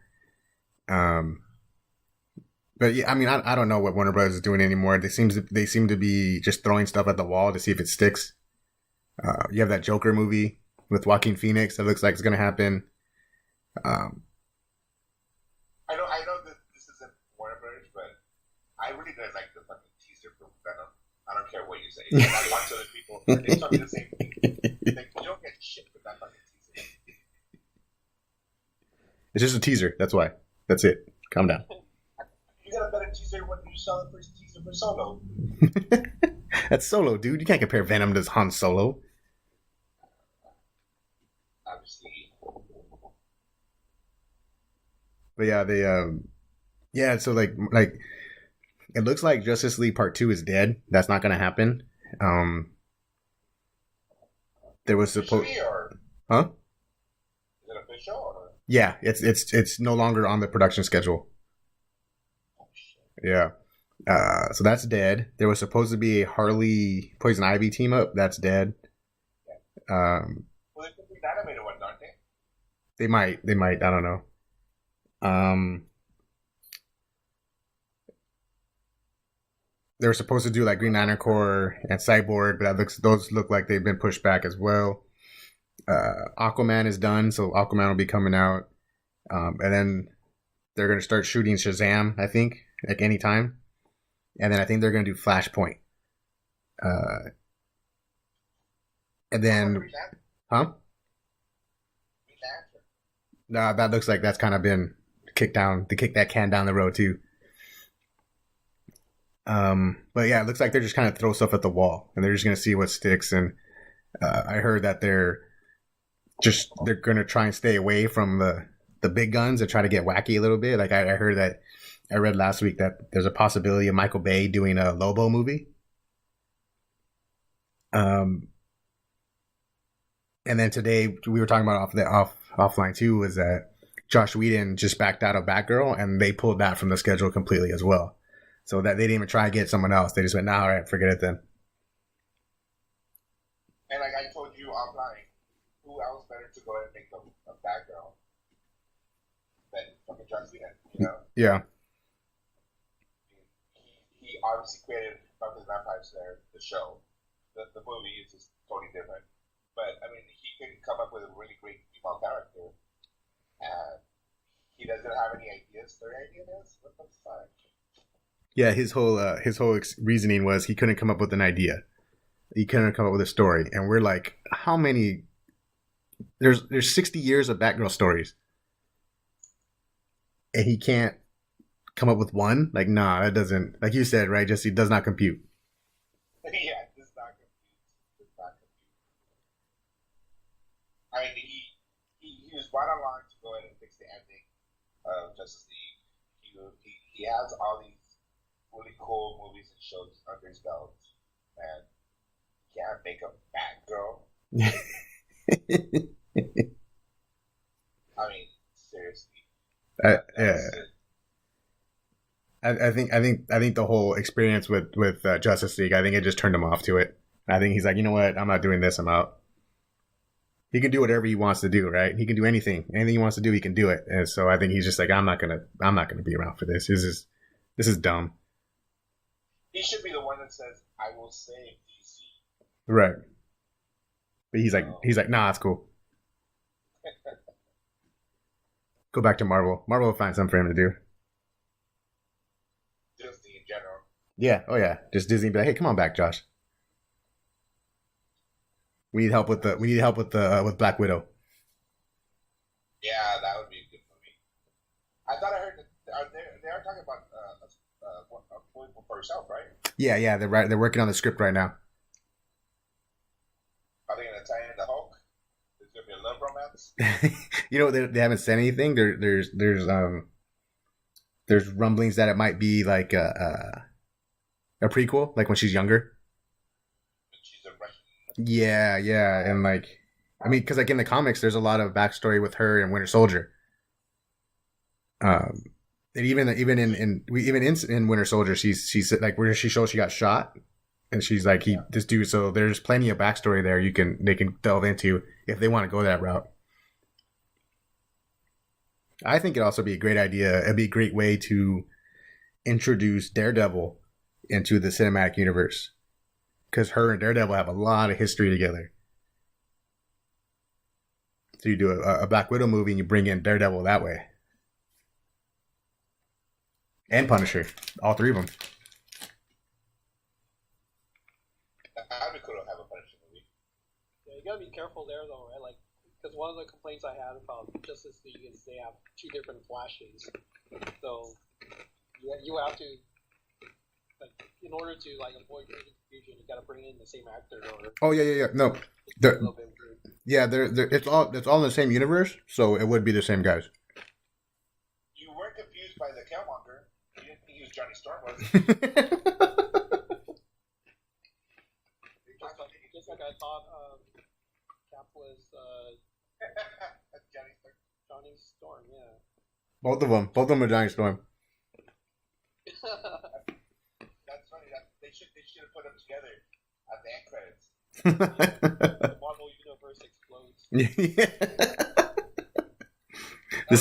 But yeah, I mean, I don't know what Warner Brothers is doing anymore. They seem to be just throwing stuff at the wall to see if it sticks. You have that Joker movie with Joaquin Phoenix that looks like it's going to happen. I know that this isn't Warner Brothers, but I really didn't like the fucking teaser for Venom. I don't care what you say. I watch other people. They tell me the same thing. Like, you don't get shit with that fucking teaser. It's just a teaser. That's why. That's it. Calm down. You got a better teaser when you saw the first teaser for Solo. That's Solo, dude. You can't compare Venom to Han Solo. Obviously. But yeah, so like it looks like Justice League Part 2 is dead. That's not going to happen. There was supposed... Huh? Is it official? Or? Yeah, it's no longer on the production schedule. Oh, shit. Yeah. So that's dead. There was supposed to be a Harley Poison Ivy team up. That's dead. Well, they could be the animated one, aren't they? They might. I don't know. They were supposed to do like Green Lantern Corps and Cyborg, but those look like they've been pushed back as well. Aquaman is done, so Aquaman will be coming out. And then they're going to start shooting Shazam, I think, like anytime. And then I think they're going to do Flashpoint. And then... Huh? No, that looks like that's kind of been kicked down, to kick that can down the road too. But yeah, it looks like they're just kind of throw stuff at the wall and they're just going to see what sticks. And I heard that they're going to try and stay away from the big guns and try to get wacky a little bit. Like I heard that, I read last week that there's a possibility of Michael Bay doing a Lobo movie. And then today we were talking about offline too, was that Josh Whedon just backed out of Batgirl and they pulled that from the schedule completely as well. So that they didn't even try to get someone else. They just went, nah, all right, forget it then. And like I told you offline, who else better to go ahead and make a Batgirl than fucking Josh Whedon, you know? Yeah. He obviously created Buffy the Vampire Slayer, the show. The movie is just totally different. But, I mean, he can come up with a really great female character. And he doesn't have any ideas. Story ideas? What the fuck? Yeah, his whole reasoning was he couldn't come up with an idea. He couldn't come up with a story. And we're like, how many... There's 60 years of Batgirl stories. And he can't come up with one? Like, nah, that doesn't... Like you said, right, Jesse, does not compute. Yeah, does not compute. I mean, he was brought along to go ahead and fix the ending of Justice League. He has all these really cool movies and shows under his belt, and he can't make a Batgirl. I mean, seriously. I think the whole experience with Justice League, I think it just turned him off to it. I think he's like, you know what? I'm not doing this. I'm out. He can do whatever he wants to do, right? He can do anything he wants to do. He can do it. And so I think he's just like, I'm not gonna be around for this. This is dumb. He should be the one that says, "I will save DC." Right. But he's like, nah, it's cool. Go back to Marvel. Marvel will find something for him to do. Disney in general. Yeah. Oh yeah. Just Disney be like, hey, come on back, Josh. We need help with with Black Widow. Yeah, that would be good for me. I thought I heard that they are talking about a movie for herself, right? Yeah. They're working on the script right now. Are they gonna tie in the Hulk? There's gonna be a love romance. You know, they haven't said anything. There's rumblings that it might be like a prequel, like when she's younger. She's a Russian. Yeah, and like, I mean, because like in the comics, there's a lot of backstory with her and Winter Soldier. And even in Winter Soldier, she's like where she shows she got shot, and she's like this dude. So there's plenty of backstory there they can delve into if they want to go that route. I think it'd also be a great idea. It'd be a great way to introduce Daredevil into the cinematic universe. Because her and Daredevil have a lot of history together. So you do a Black Widow movie and you bring in Daredevil that way. And Punisher. All three of them. That'd be cool to have a Punisher movie. Yeah, you gotta be careful there though, right? Like, because one of the complaints I had about Justice League is they have two different Flashes. So you have to, like, in order to like avoid confusion, you gotta bring in the same actor. Oh yeah. No, they're it's all in the same universe, so it would be the same guys. You were confused by the Killmonger. You didn't think he was Johnny Storm was. Just like I thought Cap was Johnny Storm. Johnny Storm, yeah. Both of them are Johnny Storm. That's funny. They should have put them together at the end credits. The Marvel Universe explodes. Yeah. I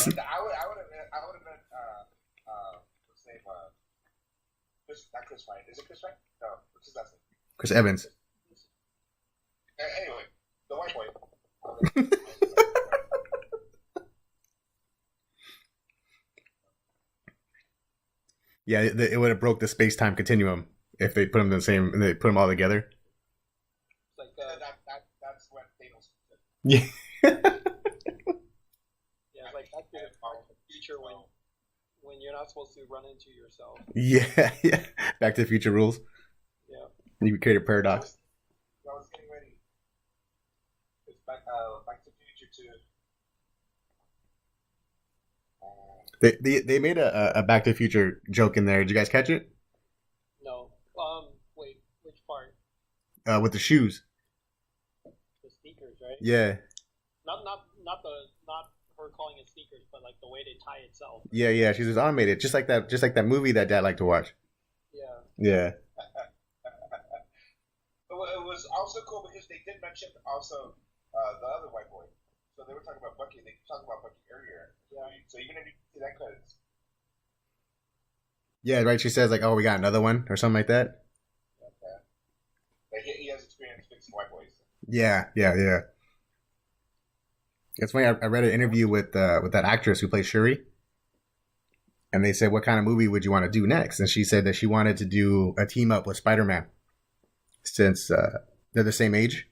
would have been what's his name? Not Chris Pine. Is it Chris Pine? No, what's his last name? Chris Evans. Anyway, the white boy. Yeah, it would have broke the space-time continuum if they put them in the same. They put them all together. Like that's when Thanos. Yeah. Yeah, it's like Back to the Future when you're not supposed to run into yourself. Yeah. Back to the Future rules. Yeah. You create a paradox. I was getting ready. It's Back to the Future 2. They made a Back to the Future joke in there. Did you guys catch it? No. Wait, which part? With the shoes. The sneakers, right? Yeah. Not her calling it sneakers, but like the way they tie itself. Yeah. She's just automated, just like that movie that Dad liked to watch. Yeah. Yeah. It was also cool because they did mention also the other white boy. So they were talking about Bucky. They talked about Bucky earlier. Yeah. So even if you see that credits. Yeah, right. She says like, "Oh, we got another one" or something like that. Okay. Like he has experience fixing white boys. Yeah. It's funny. I read an interview with that actress who plays Shuri, and they said, "What kind of movie would you want to do next?" And she said that she wanted to do a team up with Spider-Man, since they're the same age.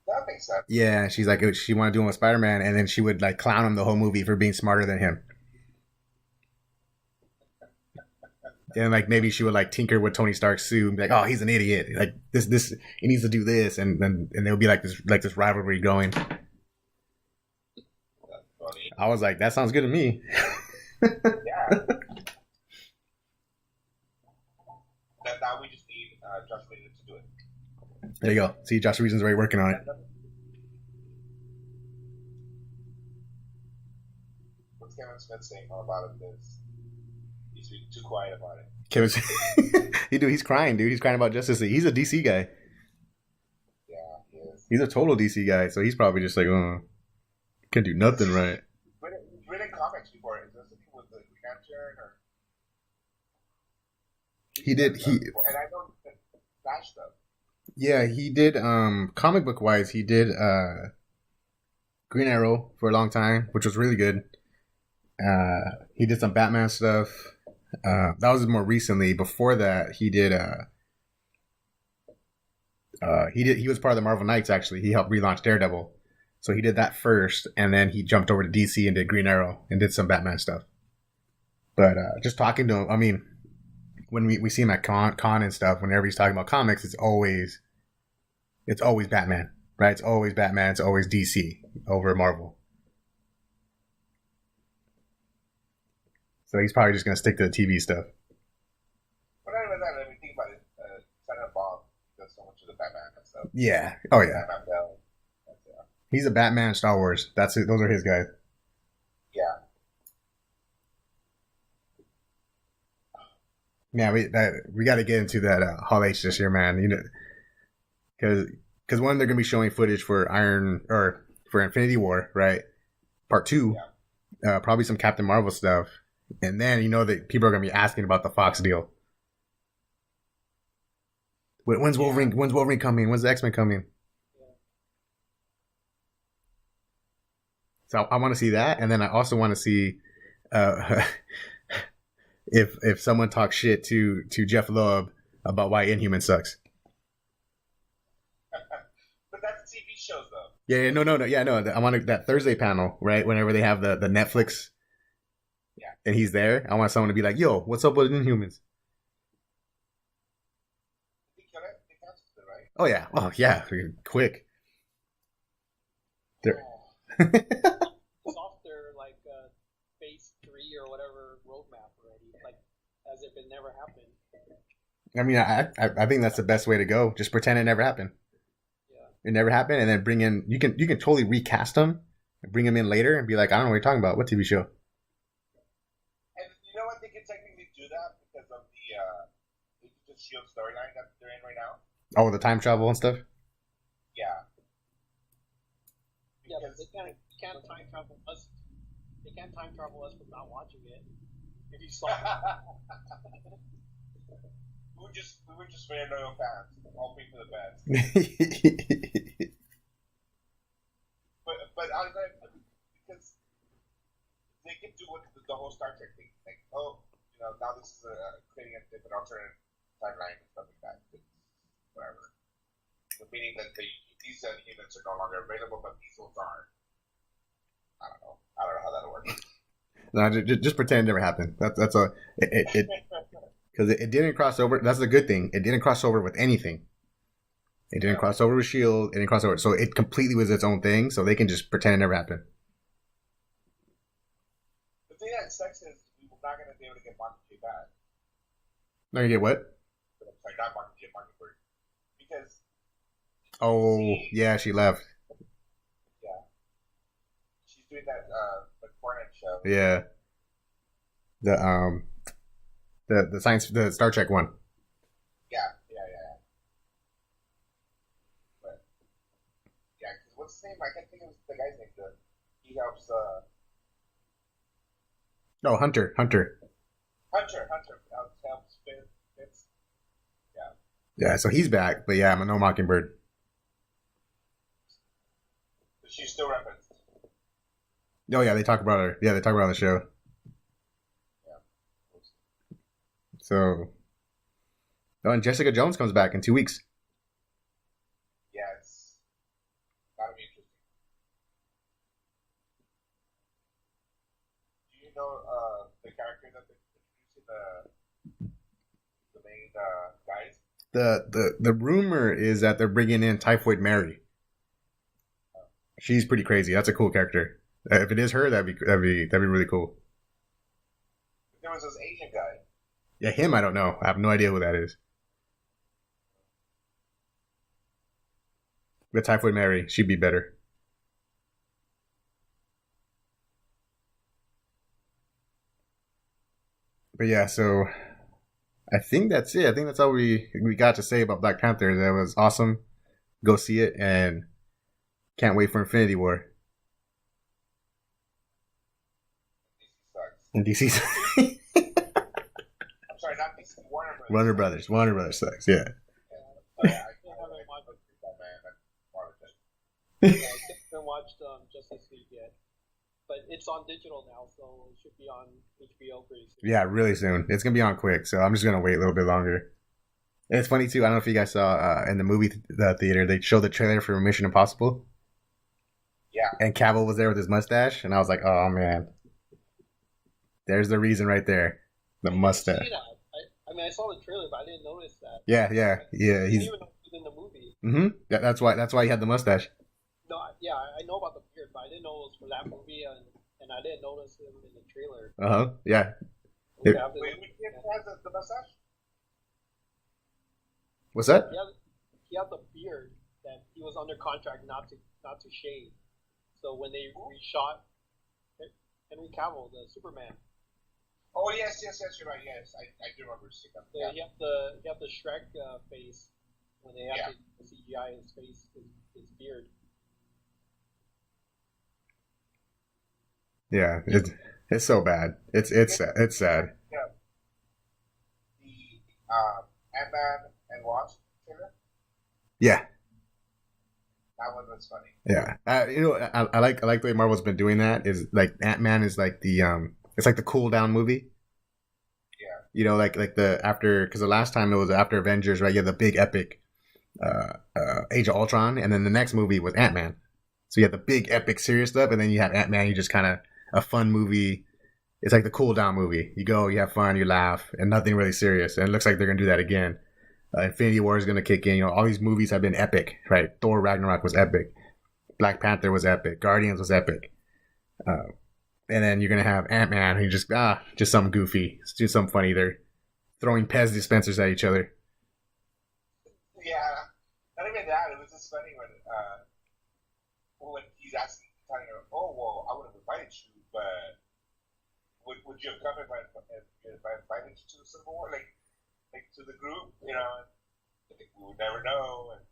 That makes sense. Yeah, she's like she wanted to do one with Spider-Man, and then she would like clown him the whole movie for being smarter than him. And like maybe she would like tinker with Tony Stark's suit and be like, "Oh, he's an idiot. Like this, he needs to do this," and there would be like this rivalry going. That's funny. I was like, "That sounds good to me." Yeah. Now we just need Josh Whedon to do it. There you go. See, Josh Whedon's already working on it. What's Kevin Smith saying about this? He's being too quiet about it. Kevin, he's crying, dude. He's crying about Justice League. He's a DC guy. Yeah, he is. He's a total DC guy, so he's probably just like, "Oh, can't do nothing right." He's written comics before. Is this something with the Green Lantern or? He did. And I know he did Flash stuff. Yeah, he did. Comic book wise, he did Green Arrow for a long time, which was really good. He did some Batman stuff. That was more recently. Before that, he did. He was part of the Marvel Knights. Actually, he helped relaunch Daredevil, so he did that first, and then he jumped over to DC and did Green Arrow and did some Batman stuff. But just talking to him, I mean, when we see him at con and stuff, whenever he's talking about comics, it's always Batman, right? It's always Batman. It's always DC over Marvel. So he's probably just going to stick to the TV stuff. But not even that, I mean, think about it. Senator Bob does so much of the Batman and stuff. Yeah. Oh, yeah. Batman Bell. He's a Batman Star Wars. That's it. Those are his guys. Yeah. Yeah, we got to get into that Hall H this year, man. You know, because one, they're going to be showing footage for for Infinity War, right? Part 2. Yeah. Probably some Captain Marvel stuff. And then you know that people are going to be asking about the Fox deal. When's Wolverine? When's Wolverine coming? When's the X-Men coming? So I want to see that, and then I also want to see if someone talks shit to Jeff Loeb about why Inhuman sucks. But that's TV shows, though. Yeah, no. I want that Thursday panel, right? Whenever they have the Netflix. Yeah. And he's there. I want someone to be like, "Yo, what's up with Inhumans?" They canceled it, right? Oh yeah. Oh yeah. Quick. It's off their like phase 3 or whatever roadmap already. I mean, I think that's the best way to go. Just pretend it never happened. Yeah. It never happened, and then bring in you can totally recast them, and bring them in later, and be like, I don't know what you're talking about. What TV show? And you know what? They can technically do that because of the Shield storyline that they're in right now. Oh, the time travel and stuff. Yeah. Yeah, but they can't time travel us. They can't time travel us from not watching it. If you saw it. we were just very loyal fans, hoping for the best. But I because they can do what the whole Star Trek thing, like, oh, now this is creating a different alternate timeline and stuff like that. It's whatever. Meaning that these humans are no longer available, but these ones are. I don't know how that'll work. No, just pretend it never happened. That's a it because it didn't cross over. That's the good thing. It didn't cross over with anything. It didn't cross over with Shield. It didn't cross over, so it completely was its own thing. So they can just pretend it never happened. The thing that sucks is we were not going to be able to get Mockingjay back. Not gonna get what? Sorry, not Mockingjay, Mockingbird. Because. Yeah, she left. Yeah. She's doing that McCormick show. Yeah. The Star Trek one. Yeah. But yeah, because what's his name? I can't think of the guy's name. He helps. Oh, Hunter. Hunter helps Vince. Yeah. Yeah, so he's back, but yeah, I'm no Mockingbird. But she's still referenced. Oh yeah, they talk about her. Yeah, they talk about her on the show. Yeah. So, and Jessica Jones comes back in 2 weeks. Yeah, it's gotta be interesting. Do you know the character that they're introducing the main guys? The rumor is that they're bringing in Typhoid Mary. She's pretty crazy. That's a cool character. If it is her, that'd be really cool. There was this Asian guy. Yeah, him. I don't know. I have no idea who that is. But Typhoid Mary, she'd be better. But yeah, so I think that's it. I think that's all we got to say about Black Panther. That was awesome. Go see it, and can't wait for Infinity War. And DC sucks. I'm sorry, not DC. Warner Brothers. Warner Brothers sucks. Yeah. I haven't watched Justice League yet, but it's on digital now, so it should be on HBO pretty soon. Yeah, really soon. It's gonna be on quick, so I'm just gonna wait a little bit longer. And it's funny too. I don't know if you guys saw in the movie theater, they showed the trailer for Mission Impossible. Yeah. And Cavill was there with his mustache, and I was like, oh man, there's the reason right there, the mustache. I mean, I saw the trailer, but I didn't notice that. Yeah. I didn't He's even know he was in the movie. mm-hmm. Yeah, that's why he had the mustache. No, yeah, I know about the beard, but I didn't know it was for that movie, and I didn't notice him in the trailer. Yeah. Wait, which kid has the mustache? What's that? He had the beard that he was under contract not to shave. So when they reshot Henry Cavill, the Superman. Oh yes, you're right. Yes, I do remember seeing that. So you have the Shrek face when they have to CGI his face, his beard. Yeah, it's so bad. It's sad. It's sad. Yeah. The Ant-Man and Wasp trailer. Yeah. That one was funny. Yeah. I like the way Marvel's been doing that. Is like Ant-Man is like the it's like the cool down movie. Yeah. Like the after, because the last time it was after Avengers, right? You had the big epic Age of Ultron, and then the next movie was Ant-Man. So you have the big epic serious stuff, and then you have Ant-Man. You just kind of a fun movie. It's like the cool down movie. You go, you have fun, you laugh, and nothing really serious. And it looks like they're gonna do that again. Infinity War is gonna kick in. All these movies have been epic, right? Thor Ragnarok was epic. Black Panther was epic. Guardians was epic. And then you're gonna have Ant-Man, who just something goofy. Let's do something funny. They're throwing Pez dispensers at each other. not even that. It was just funny when he's asking, telling her, "Oh well, I would have invited you, but would you have come if I invited you to the Civil War, like to the group? You know, like, we would never know." And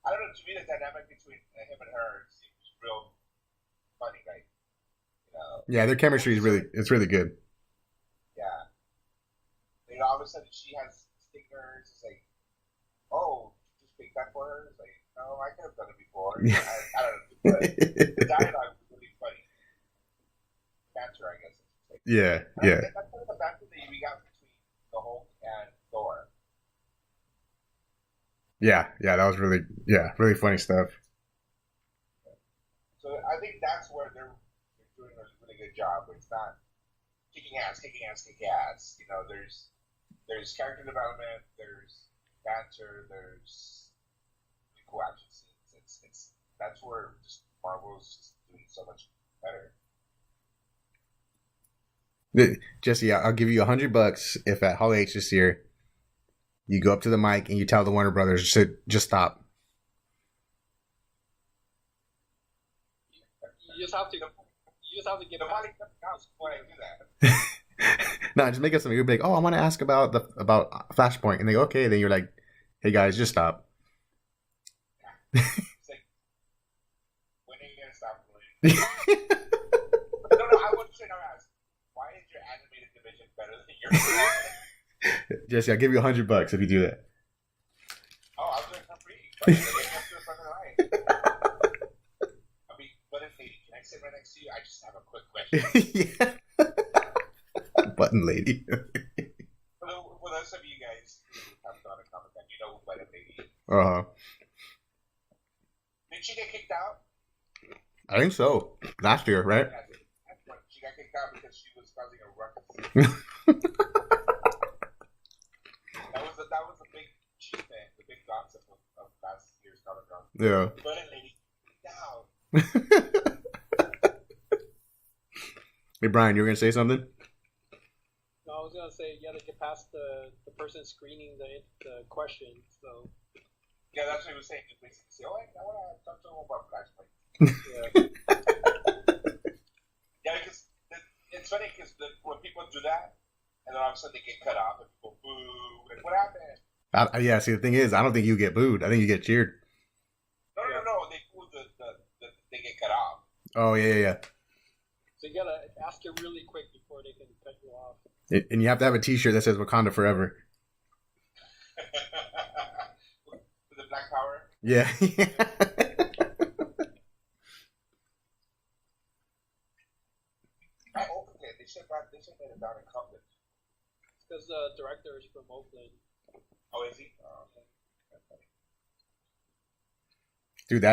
I don't know. To me, the dynamic between him and her seems real funny, like you know. Yeah, their chemistry is really good. Yeah. You know, all of a sudden she has stingers. It's like, oh, you just picked that for her? It's like, no, I could have done it before. I don't know. But the dialogue was really funny. Banter, I guess. Yeah. That's kind of the banter that we got between the Hulk and Thor. Yeah, that was really funny stuff. So I think that's where they're doing a really good job. It's not kicking ass. You know, there's character development, there's banter, there's really cool action scenes. It's that's where just Marvel's just doing so much better. Jesse, I'll give you $100 if at Hall H this year you go up to the mic and you tell the Warner Brothers to just stop. You just have to get The past money comes out when I do that. No, just make up something. You'll be like, "Oh, I want to ask about Flashpoint," and they go, "Okay." Then you're like, "Hey guys, just stop." It's like, when are you gonna stop doing it? No, I wouldn't say no. Ask, why is your animated division better than your? Jesse, I'll give you $100 if you do that. Oh, I'll do it for free. But have to fucking line. I mean, but if lady, can I sit right next to you? I just have a quick question. Yeah. Button lady. For those of you guys who have gone to Comic Con, you know who Button Lady is. Did she get kicked out? I think so. Last year, right? She got kicked out because she was causing a ruckus. that was a big achievement, the big gossip of last year's Comic Con. Yeah. Button Lady kicked out. Hey, Brian, you were gonna say something? No, I was gonna say you had to get past the person screening the question. So Yeah, that's what he was saying. He basically say, "Oh, I want to talk to him about Flashpoint." Yeah, because it's funny because when people do that, and then all of a sudden they get cut off, and people boo, and what happened? Yeah. See, the thing is, I don't think you get booed. I think you get cheered. No. They boo they get cut off. Oh yeah. So you gotta ask it really quick before they can cut you off. And you have to have a T-shirt that says Wakanda Forever. With the Black Power. Yeah. Okay, they should have it down in Compton. Because the director is from Oakland. Oh, is he? Oh, okay.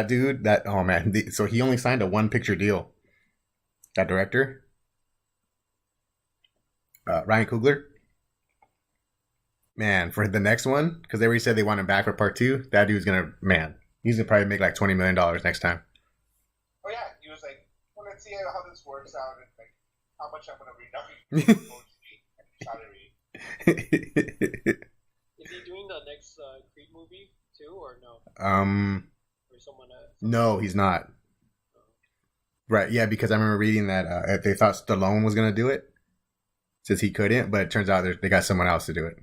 Dude, oh man. So he only signed a 1-picture deal. That director, Ryan Coogler. Man, for the next one, because they already said they want him back for part 2. That dude's he's gonna probably make like $20 million next time. Oh yeah, he was like, well, let's see how this works out and like how much I'm gonna read. Is he doing the next Creed movie too, or no? Or someone else? No, he's not. Right, yeah, because I remember reading that they thought Stallone was going to do it, since he couldn't, but it turns out they got someone else to do it.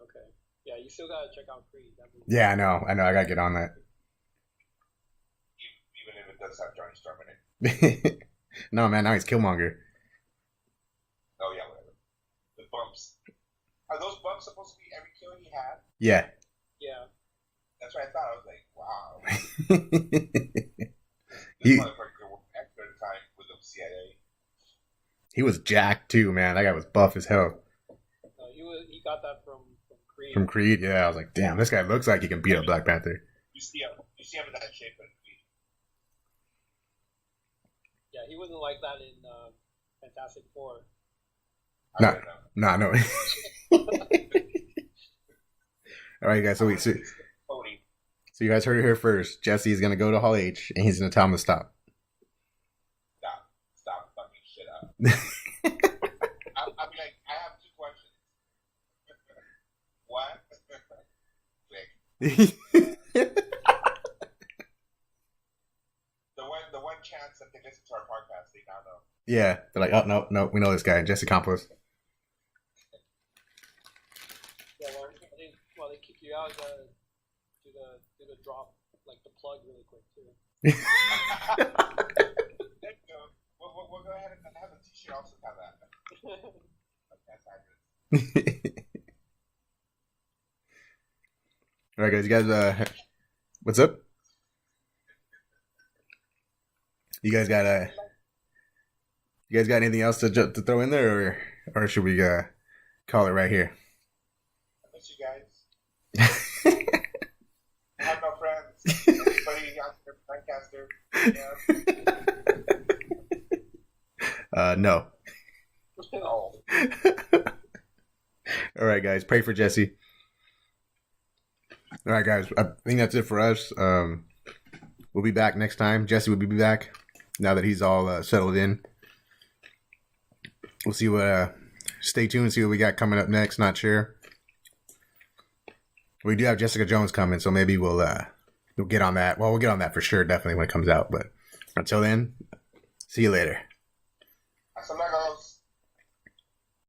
Okay. Yeah, you still got to check out Creed. Yeah, I know, I got to get on that. Even if it does have Johnny Storm in it. No, man, now he's Killmonger. Oh, yeah, whatever. The bumps. Are those bumps supposed to be every kill he had? Yeah. Yeah. That's what I thought. I was like, wow. This motherfucker worked extra time with the CIA. He was jacked too, man. That guy was buff as hell. He got that from Creed. From Creed, yeah. I was like, damn, this guy looks like he can beat up Black Panther. You see him in that shape in Creed. Yeah, he wasn't like that in Fantastic Four. No. All right, guys. So you guys heard it here first. Jesse is gonna go to Hall H and he's gonna tell him to stop. Stop fucking shit up. I'll be like, I have 2 questions. One, click. Yeah, they're like, oh no, we know this guy, Jesse Campos. Yeah, well, I think while they kick you out, you gotta do the drop, like the plug, really quick too. There you go. We'll go ahead and have a t-shirt also have that. That's fabulous. All right, guys. You guys, what's up? You guys got anything else to throw in there, or should we call it right here? I miss you guys. I have no friends. Anybody out there, podcaster? Yeah. No. Oh. All right, guys. Pray for Jesse. All right, guys. I think that's it for us. We'll be back next time. Jesse will be back now that he's all settled in. We'll see what. Stay tuned. See what we got coming up next. Not sure. We do have Jessica Jones coming, so maybe we'll get on that. Well, we'll get on that for sure, definitely when it comes out. But until then, see you later. Hasta luego.